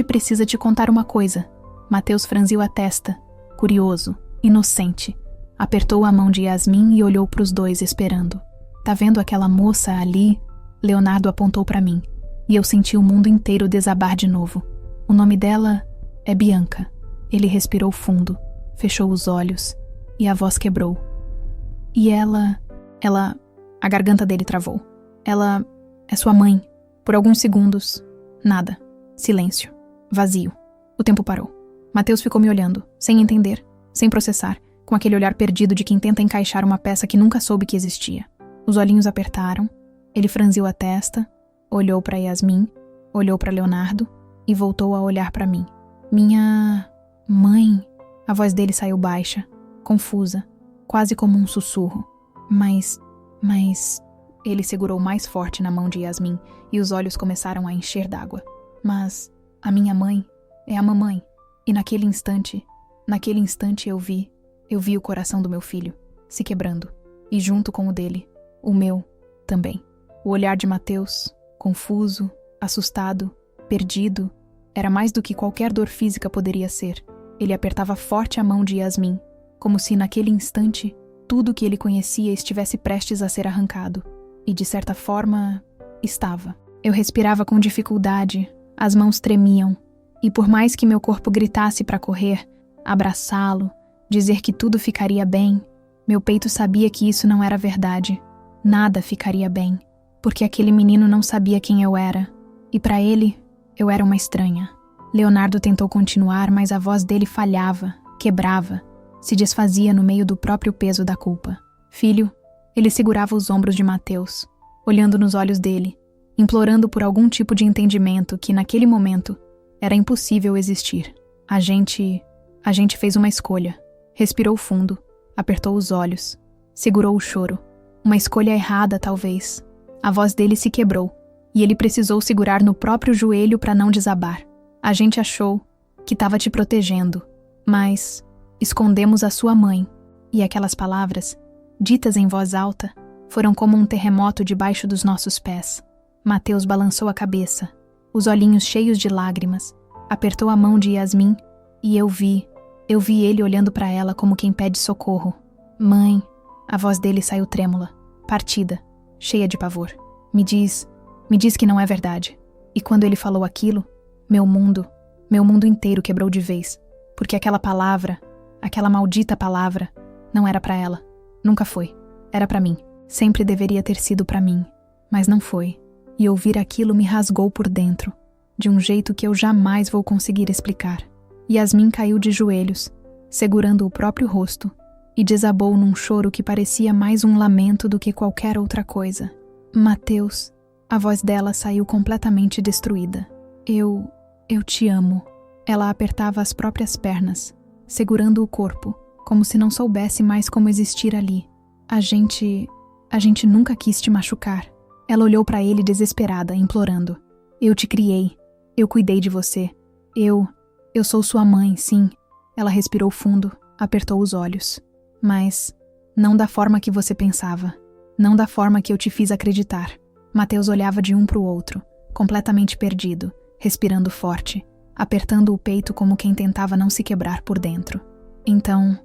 A: precisa te contar uma coisa. Mateus franziu a testa, curioso, inocente. Apertou a mão de Yasmin e olhou para os dois esperando. Tá vendo aquela moça ali? Leonardo apontou para mim, e eu senti o mundo inteiro desabar de novo. O nome dela é Bianca. Ele respirou fundo, fechou os olhos, e a voz quebrou. E ela... A garganta dele travou. Ela é sua mãe. Por alguns segundos, nada. Silêncio. Vazio. O tempo parou. Mateus ficou me olhando, sem entender, sem processar, com aquele olhar perdido de quem tenta encaixar uma peça que nunca soube que existia. Os olhinhos apertaram, ele franziu a testa, olhou para Yasmin, olhou para Leonardo e voltou a olhar para mim. Minha mãe... A voz dele saiu baixa, confusa, quase como um sussurro. Mas... Ele segurou mais forte na mão de Yasmin e os olhos começaram a encher d'água. Mas a minha mãe é a mamãe. E naquele instante eu vi o coração do meu filho se quebrando. E junto com o dele, o meu também. O olhar de Mateus, confuso, assustado, perdido, era mais do que qualquer dor física poderia ser. Ele apertava forte a mão de Yasmin, como se naquele instante tudo que ele conhecia estivesse prestes a ser arrancado. E de certa forma, estava. Eu respirava com dificuldade, as mãos tremiam, e por mais que meu corpo gritasse para correr, abraçá-lo, dizer que tudo ficaria bem, meu peito sabia que isso não era verdade. Nada ficaria bem, porque aquele menino não sabia quem eu era, e para ele, eu era uma estranha. Leonardo tentou continuar, mas a voz dele falhava, quebrava, se desfazia no meio do próprio peso da culpa. Filho, ele segurava os ombros de Mateus, olhando nos olhos dele, implorando por algum tipo de entendimento que, naquele momento, era impossível existir. A gente fez uma escolha. Respirou fundo, apertou os olhos, segurou o choro. Uma escolha errada, talvez. A voz dele se quebrou, e ele precisou segurar no próprio joelho para não desabar. A gente achou que estava te protegendo, mas escondemos a sua mãe. E aquelas palavras, ditas em voz alta, foram como um terremoto debaixo dos nossos pés. Mateus balançou a cabeça, os olhinhos cheios de lágrimas, apertou a mão de Yasmin e eu vi ele olhando para ela como quem pede socorro. Mãe, a voz dele saiu trêmula, partida, cheia de pavor. Me diz que não é verdade. E quando ele falou aquilo, meu mundo inteiro quebrou de vez, porque aquela palavra, aquela maldita palavra, não era para ela. Nunca foi. Era para mim. Sempre deveria ter sido para mim, mas não foi. E ouvir aquilo me rasgou por dentro, de um jeito que eu jamais vou conseguir explicar. Yasmin caiu de joelhos, segurando o próprio rosto, e desabou num choro que parecia mais um lamento do que qualquer outra coisa. Mateus, a voz dela saiu completamente destruída. Eu te amo. Ela apertava as próprias pernas, segurando o corpo, como se não soubesse mais como existir ali. A gente nunca quis te machucar. Ela olhou para ele desesperada, implorando. Eu te criei. Eu cuidei de você. Eu sou sua mãe, sim. Ela respirou fundo, apertou os olhos. Mas não da forma que você pensava. Não da forma que eu te fiz acreditar. Mateus olhava de um para o outro, completamente perdido, respirando forte, apertando o peito como quem tentava não se quebrar por dentro. Então,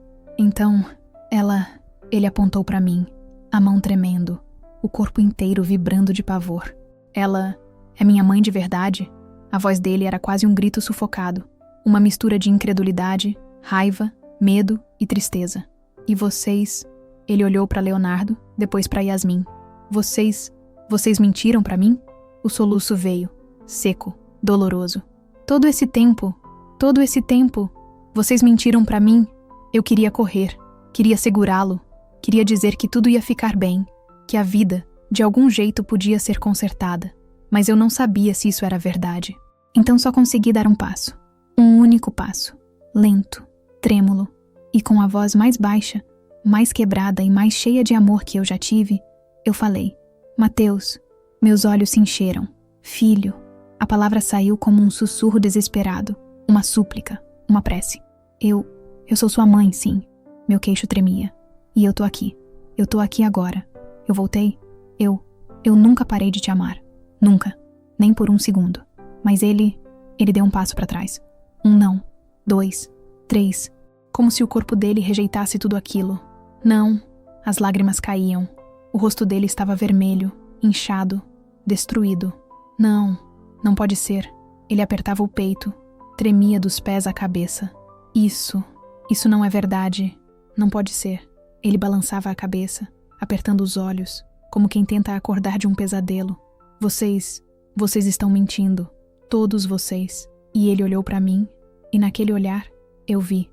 A: ele apontou para mim, a mão tremendo, o corpo inteiro vibrando de pavor. Ela é minha mãe de verdade? A voz dele era quase um grito sufocado, uma mistura de incredulidade, raiva, medo e tristeza. E vocês... Ele olhou para Leonardo, depois para Yasmin. Vocês mentiram para mim? O soluço veio, seco, doloroso. Todo esse tempo, vocês mentiram para mim. Eu queria correr, queria segurá-lo, queria dizer que tudo ia ficar bem, que a vida, de algum jeito, podia ser consertada. Mas eu não sabia se isso era verdade. Então só consegui dar um passo. Um único passo. Lento, trêmulo, e com a voz mais baixa, mais quebrada e mais cheia de amor que eu já tive, eu falei: Mateus, Meus olhos se encheram. Filho. A palavra saiu como um sussurro desesperado, uma súplica, uma prece. Eu sou sua mãe, sim. Meu queixo tremia. E eu tô aqui. Eu tô aqui agora. Eu voltei. Eu nunca parei de te amar. Nunca. Nem por um segundo. Mas ele deu um passo para trás. Um não. 2, 3. Como se o corpo dele rejeitasse tudo aquilo. Não. As lágrimas caíam. O rosto dele estava vermelho, inchado, destruído. Não pode ser. Ele apertava o peito, tremia dos pés à cabeça. Isso não é verdade. Não pode ser. Ele balançava a cabeça, apertando os olhos, como quem tenta acordar de um pesadelo. Vocês estão mentindo. Todos vocês. E ele olhou para mim, e naquele olhar, eu vi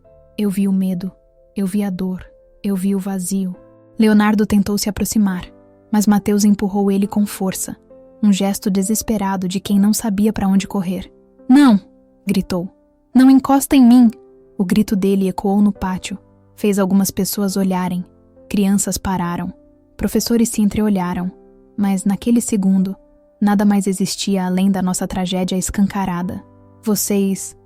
A: o medo, eu vi a dor, eu vi o vazio. Leonardo tentou se aproximar, mas Mateus empurrou ele com força, um gesto desesperado de quem não sabia para onde correr. Não! Gritou. Não encosta em mim! O grito dele ecoou no pátio, fez algumas pessoas olharem. Crianças pararam, professores se entreolharam, mas naquele segundo, nada mais existia além da nossa tragédia escancarada. Vocês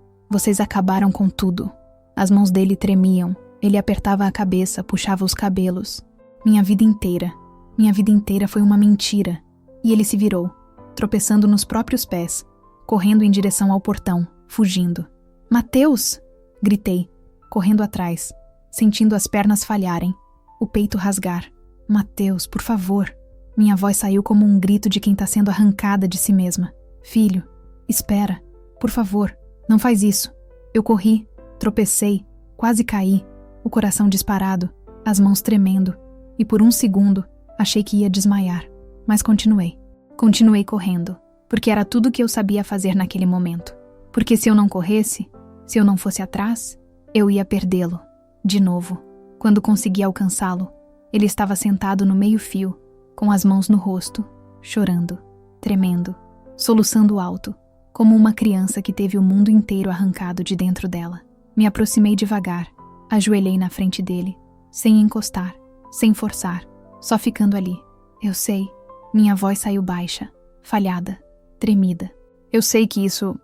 A: acabaram com tudo. As mãos dele tremiam, ele apertava a cabeça, puxava os cabelos. Minha vida inteira foi uma mentira. E ele se virou, tropeçando nos próprios pés, correndo em direção ao portão, fugindo. Mateus! Gritei, correndo atrás, sentindo as pernas falharem, o peito rasgar. Mateus, por favor. Minha voz saiu como um grito de quem está sendo arrancada de si mesma. Filho, espera. Por favor, não faz isso. Eu corri, tropecei, quase caí, o coração disparado, as mãos tremendo, e por um segundo achei que ia desmaiar. Mas continuei correndo, porque era tudo que eu sabia fazer naquele momento. Porque se eu não corresse, se eu não fosse atrás, eu ia perdê-lo, de novo. Quando consegui alcançá-lo, ele estava sentado no meio-fio, com as mãos no rosto, chorando, tremendo, soluçando alto, como uma criança que teve o mundo inteiro arrancado de dentro dela. Me aproximei devagar, ajoelhei na frente dele, sem encostar, sem forçar, só ficando ali. Eu sei, minha voz saiu baixa, falhada, tremida. Eu sei que isso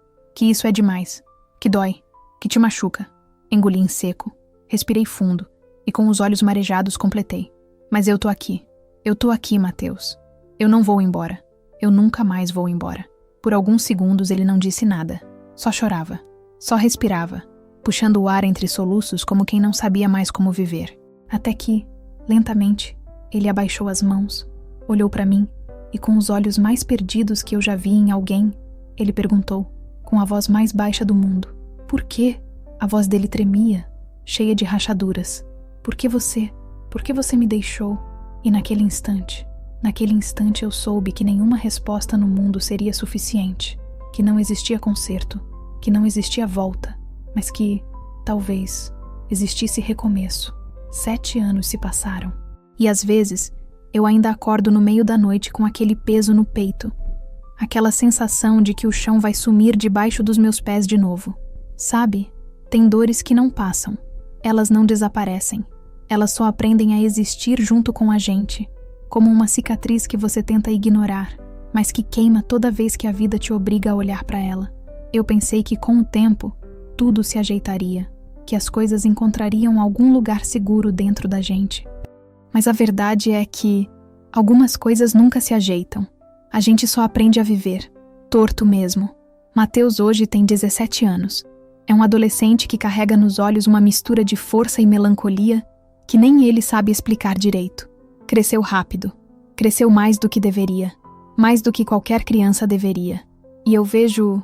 A: é demais, que dói, que te machuca. Engoli em seco, respirei fundo e com os olhos marejados completei. Mas eu tô aqui, Mateus. Eu não vou embora. Eu nunca mais vou embora. Por alguns segundos ele não disse nada. Só chorava. Só respirava, puxando o ar entre soluços como quem não sabia mais como viver. Até que, lentamente, ele abaixou as mãos, olhou para mim e com os olhos mais perdidos que eu já vi em alguém, ele perguntou, com a voz mais baixa do mundo. Por quê? A voz dele tremia, cheia de rachaduras. Por que você me deixou? E naquele instante eu soube que nenhuma resposta no mundo seria suficiente, que não existia conserto, que não existia volta, mas que, talvez, existisse recomeço. 7 anos se passaram. E às vezes, eu ainda acordo no meio da noite com aquele peso no peito, aquela sensação de que o chão vai sumir debaixo dos meus pés de novo. Sabe, tem dores que não passam, elas não desaparecem, elas só aprendem a existir junto com a gente, como uma cicatriz que você tenta ignorar, mas que queima toda vez que a vida te obriga a olhar para ela. Eu pensei que com o tempo, tudo se ajeitaria, que as coisas encontrariam algum lugar seguro dentro da gente. Mas a verdade é que algumas coisas nunca se ajeitam. A gente só aprende a viver, torto mesmo. Mateus hoje tem 17 anos. É um adolescente que carrega nos olhos uma mistura de força e melancolia que nem ele sabe explicar direito. Cresceu rápido. Cresceu mais do que deveria. Mais do que qualquer criança deveria. E eu vejo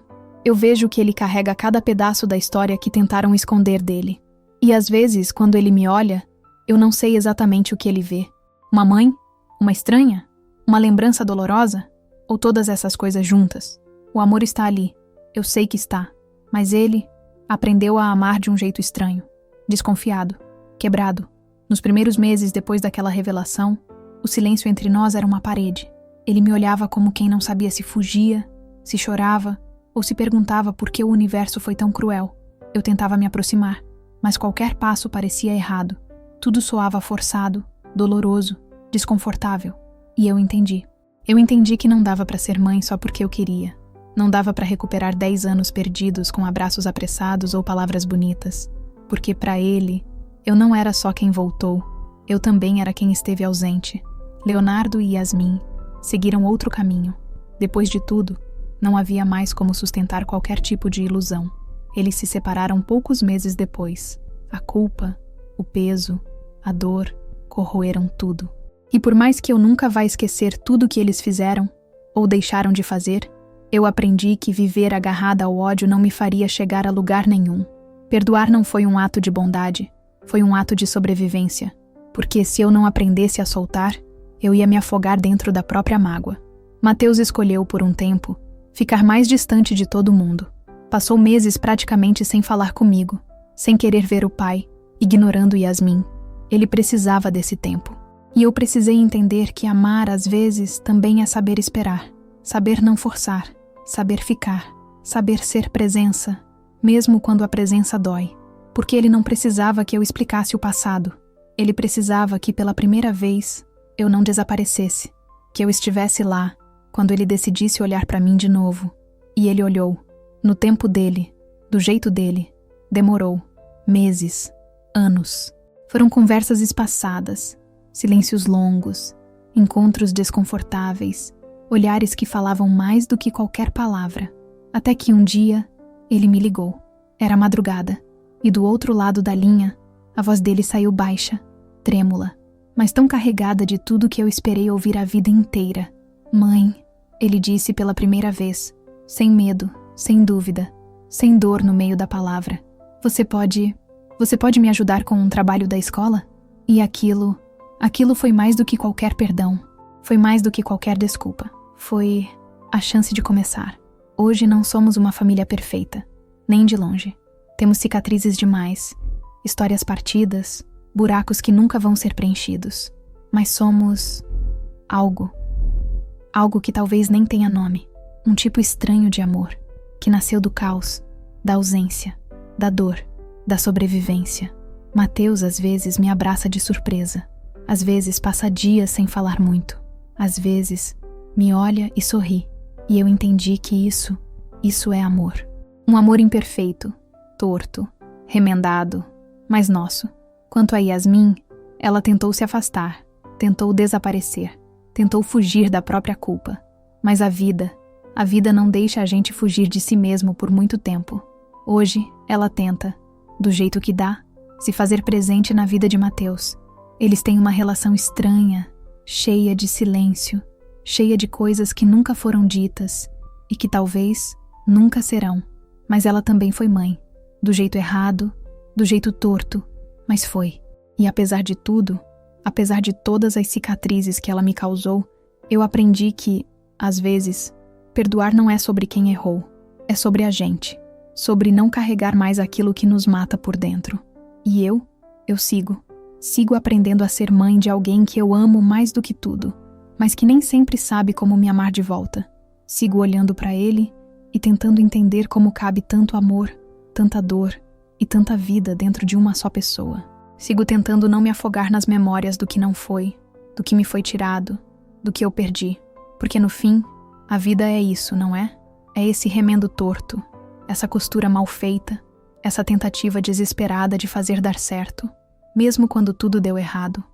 A: que ele carrega cada pedaço da história que tentaram esconder dele. E às vezes, quando ele me olha, eu não sei exatamente o que ele vê. Uma mãe? Uma estranha? Uma lembrança dolorosa? Ou todas essas coisas juntas? O amor está ali. Eu sei que está. Mas ele aprendeu a amar de um jeito estranho. Desconfiado. Quebrado. Nos primeiros meses depois daquela revelação, o silêncio entre nós era uma parede. Ele me olhava como quem não sabia se fugia, se chorava, ou se perguntava por que o universo foi tão cruel. Eu tentava me aproximar, mas qualquer passo parecia errado. Tudo soava forçado, doloroso, desconfortável. E eu entendi. Eu entendi que não dava para ser mãe só porque eu queria. Não dava para recuperar 10 anos perdidos com abraços apressados ou palavras bonitas. Porque para ele, eu não era só quem voltou, eu também era quem esteve ausente. Leonardo e Yasmin seguiram outro caminho. Depois de tudo, não havia mais como sustentar qualquer tipo de ilusão. Eles se separaram poucos meses depois. A culpa, o peso, a dor, corroeram tudo. E por mais que eu nunca vá esquecer tudo que eles fizeram, ou deixaram de fazer, eu aprendi que viver agarrada ao ódio não me faria chegar a lugar nenhum. Perdoar não foi um ato de bondade, foi um ato de sobrevivência. Porque se eu não aprendesse a soltar, eu ia me afogar dentro da própria mágoa. Mateus escolheu, por um tempo, ficar mais distante de todo mundo. Passou meses praticamente sem falar comigo, sem querer ver o pai, ignorando Yasmin. Ele precisava desse tempo. E eu precisei entender que amar, às vezes, também é saber esperar, saber não forçar, saber ficar, saber ser presença, mesmo quando a presença dói. Porque ele não precisava que eu explicasse o passado. Ele precisava que, pela primeira vez, eu não desaparecesse, que eu estivesse lá, quando ele decidisse olhar para mim de novo. E ele olhou, no tempo dele, do jeito dele. Demorou, meses, anos. Foram conversas espaçadas, silêncios longos, encontros desconfortáveis, olhares que falavam mais do que qualquer palavra. Até que um dia, ele me ligou. Era madrugada, e do outro lado da linha, a voz dele saiu baixa, trêmula, mas tão carregada de tudo que eu esperei ouvir a vida inteira. Mãe, ele disse pela primeira vez, sem medo, sem dúvida, sem dor no meio da palavra. Você pode me ajudar com um trabalho da escola? E aquilo foi mais do que qualquer perdão. Foi mais do que qualquer desculpa. Foi a chance de começar. Hoje não somos uma família perfeita, nem de longe. Temos cicatrizes demais, histórias partidas, buracos que nunca vão ser preenchidos. Mas somos algo. Algo que talvez nem tenha nome. Um tipo estranho de amor, que nasceu do caos, da ausência, da dor, da sobrevivência. Mateus às vezes me abraça de surpresa. Às vezes passa dias sem falar muito. Às vezes me olha e sorri. E eu entendi que isso é amor. Um amor imperfeito, torto, remendado, mas nosso. Quanto a Yasmin, ela tentou se afastar, tentou desaparecer, tentou fugir da própria culpa. Mas a vida não deixa a gente fugir de si mesmo por muito tempo. Hoje, ela tenta, do jeito que dá, se fazer presente na vida de Mateus. Eles têm uma relação estranha, cheia de silêncio, cheia de coisas que nunca foram ditas e que talvez nunca serão. Mas ela também foi mãe, do jeito errado, do jeito torto, mas foi. E apesar de tudo, apesar de todas as cicatrizes que ela me causou, eu aprendi que, às vezes, perdoar não é sobre quem errou, é sobre a gente, sobre não carregar mais aquilo que nos mata por dentro. E eu sigo aprendendo a ser mãe de alguém que eu amo mais do que tudo, mas que nem sempre sabe como me amar de volta. Sigo olhando para ele e tentando entender como cabe tanto amor, tanta dor e tanta vida dentro de uma só pessoa. Sigo tentando não me afogar nas memórias do que não foi, do que me foi tirado, do que eu perdi. Porque no fim, a vida é isso, não é? É esse remendo torto, essa costura mal feita, essa tentativa desesperada de fazer dar certo, mesmo quando tudo deu errado.